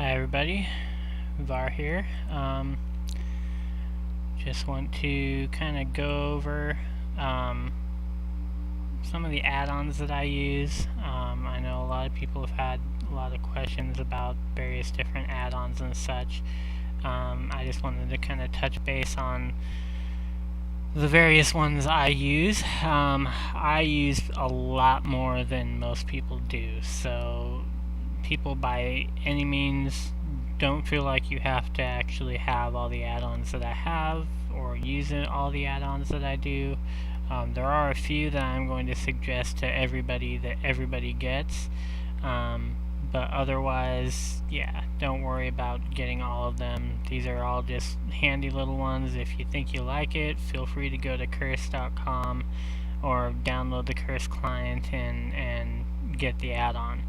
Hi everybody, Vaarr here. Just want to kind of go over some of the add-ons that I use. I know a lot of people have had a lot of questions about various different add-ons and such. I just wanted to kind of touch base on the various ones I use. I use a lot more than most people do, so people by any means don't feel like you have to actually have all the add-ons that I have or use all the add-ons that I do. There are a few that I'm going to suggest to everybody that everybody gets, but otherwise, yeah, don't worry about getting all of them. These are all just handy little ones. If you think you like it, feel free to go to curse.com or download the Curse client and get the add-on.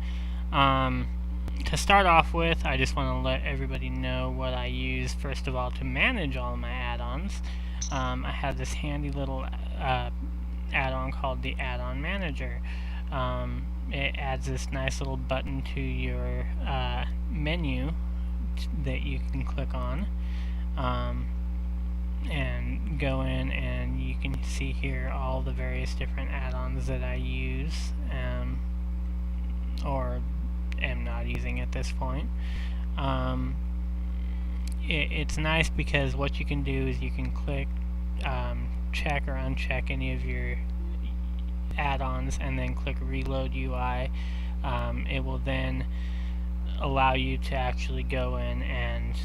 To start off with, I just want to let everybody know what I use first of all to manage all of my add-ons. I have this handy little add-on called the Add-on Manager. It adds this nice little button to your menu that you can click on and go in, and you can see here all the various different add-ons that I use or am not using at this point. It's nice because what you can do is you can click check or uncheck any of your add-ons and then click reload UI. It will then allow you to actually go in and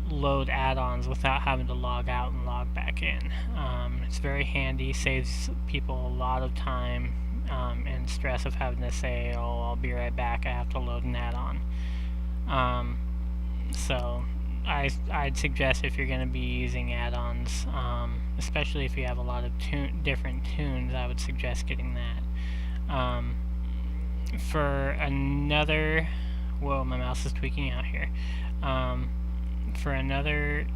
load add-ons without having to log out and log back in. It's very handy, saves people a lot of time and stress of having to say, oh, I'll be right back, I have to load an add-on. So I'd suggest if you're going to be using add-ons, especially if you have a lot of different tunes, I would suggest getting that. For another, whoa, my mouse is tweaking out here. For another,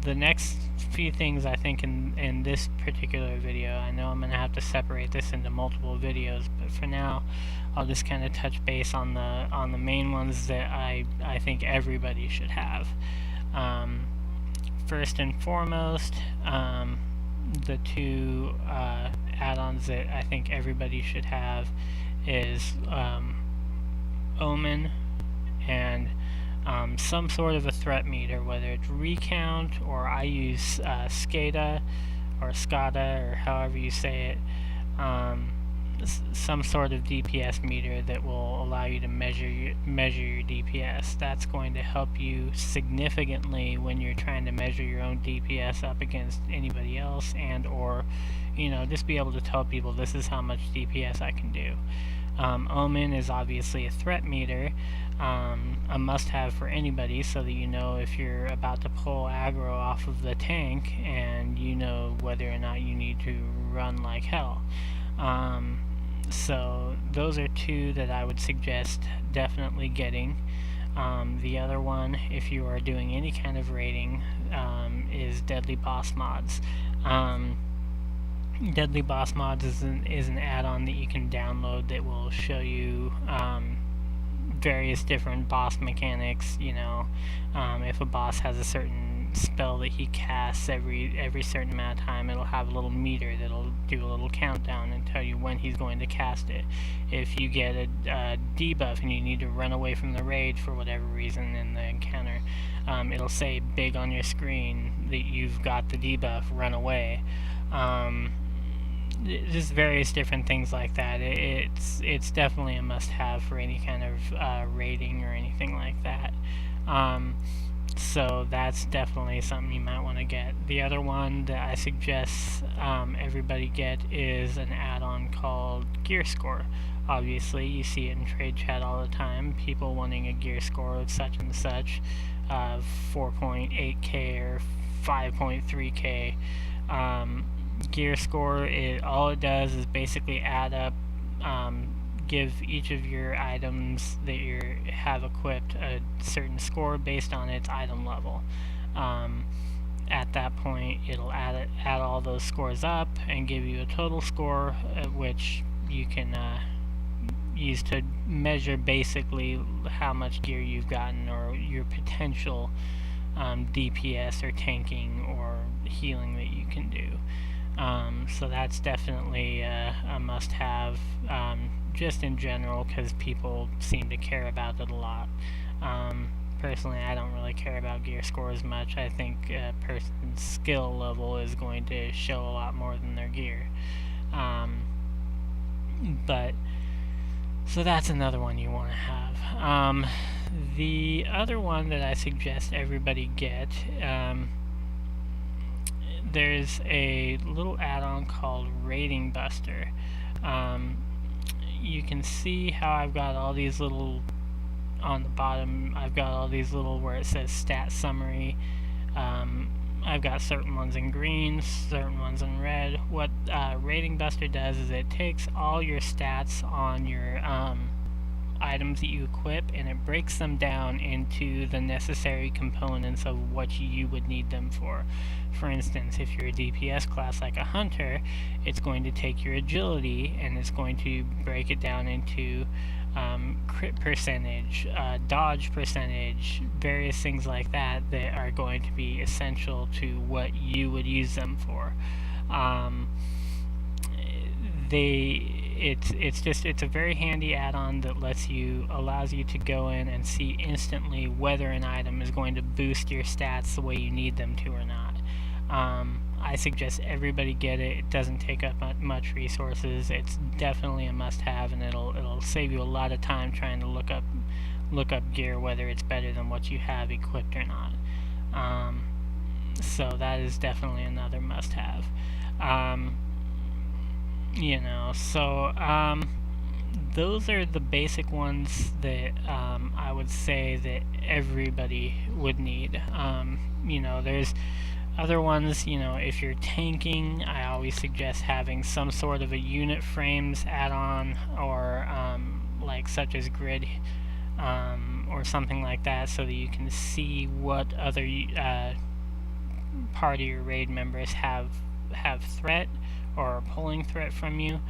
the next few things I think in this particular video, I know I'm going to have to separate this into multiple videos, but for now I'll just kind of touch base on the main ones that I think everybody should have. First and foremost, the two add-ons that I think everybody should have is Omen and some sort of a threat meter, whether it's recount or I use SCADA or SCADA or however you say it, some sort of DPS meter that will allow you to measure your DPS. That's going to help you significantly when you're trying to measure your own DPS up against anybody else, and or just be able to tell people this is how much DPS I can do. Omen is obviously a threat meter, a must-have for anybody, so that you know if you're about to pull aggro off of the tank and you know whether or not you need to run like hell. So those are two that I would suggest definitely getting. The other one, if you are doing any kind of raiding, is Deadly Boss Mods. Deadly Boss Mods is an add-on that you can download that will show you various different boss mechanics. If a boss has a certain spell that he casts every certain amount of time, it'll have a little meter that'll do a little countdown and tell you when he's going to cast it. If you get a debuff and you need to run away from the raid for whatever reason in the encounter, it'll say big on your screen that you've got the debuff, run away. Just various different things like that. It's definitely a must-have for any kind of raiding or anything like that. So that's definitely something you might want to get. The other one that I suggest everybody get is an add-on called Gear Score. Obviously, you see it in trade chat all the time, people wanting a gear score of such and such, 4.8k or 5.3k. Gear score, all it does is basically add up, give each of your items that you have equipped a certain score based on its item level. At that point, it'll add all those scores up and give you a total score, at which you can used to measure basically how much gear you've gotten or your potential DPS or tanking or healing that you can do. So that's definitely a must-have, just in general, because people seem to care about it a lot. Personally, I don't really care about gear scores much. I think a person's skill level is going to show a lot more than their gear. But so that's another one you want to have. The other one that I suggest everybody get, there's a little add-on called Rating Buster. You can see how I've got all these little, on the bottom, I've got all these little where it says stat summary. I've got certain ones in green, certain ones in red. What Rating Buster does is it takes all your stats on your items that you equip, and it breaks them down into the necessary components of what you would need them for. For instance, if you're a DPS class like a hunter, it's going to take your agility and it's going to break it down into crit percentage, dodge percentage, various things like that that are going to be essential to what you would use them for. It's a very handy add-on that allows you to go in and see instantly whether an item is going to boost your stats the way you need them to or not. I suggest everybody get it. It doesn't take up much resources. It's definitely a must-have, and it'll save you a lot of time trying to look up gear, whether it's better than what you have equipped or not. So that is definitely another must-have. Those are the basic ones that I would say that everybody would need. There's other ones, if you're tanking, I always suggest having some sort of a unit frames add-on, or such as grid, or something like that, so that you can see what other part of your raid members have threat or are pulling threat from you.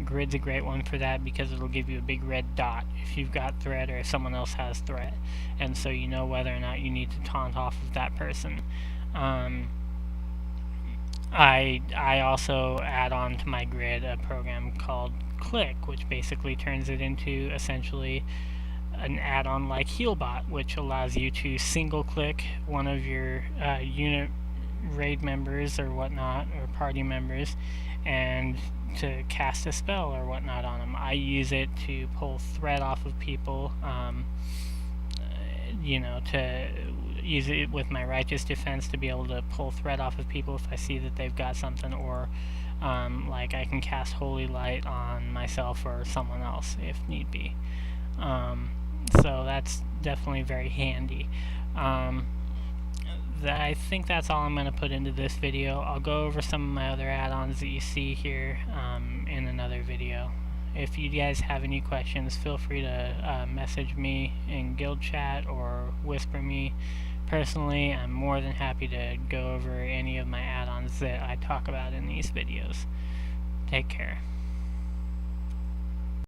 Grid's a great one for that because it'll give you a big red dot if you've got threat or if someone else has threat, and so you know whether or not you need to taunt off of that person. I also add on to my grid a program called Click, which basically turns it into essentially an add-on like Healbot, which allows you to single click one of your unit raid members or whatnot, or party members, and to cast a spell or whatnot on them. I use it to pull threat off of people, to use it with my righteous defense to be able to pull threat off of people if I see that they've got something, or I can cast Holy Light on myself or someone else if need be. So that's definitely very handy. I think that's all I'm going to put into this video. I'll go over some of my other add-ons that you see here in another video. If you guys have any questions, feel free to message me in guild chat or whisper me personally. I'm more than happy to go over any of my add-ons that I talk about in these videos. Take care.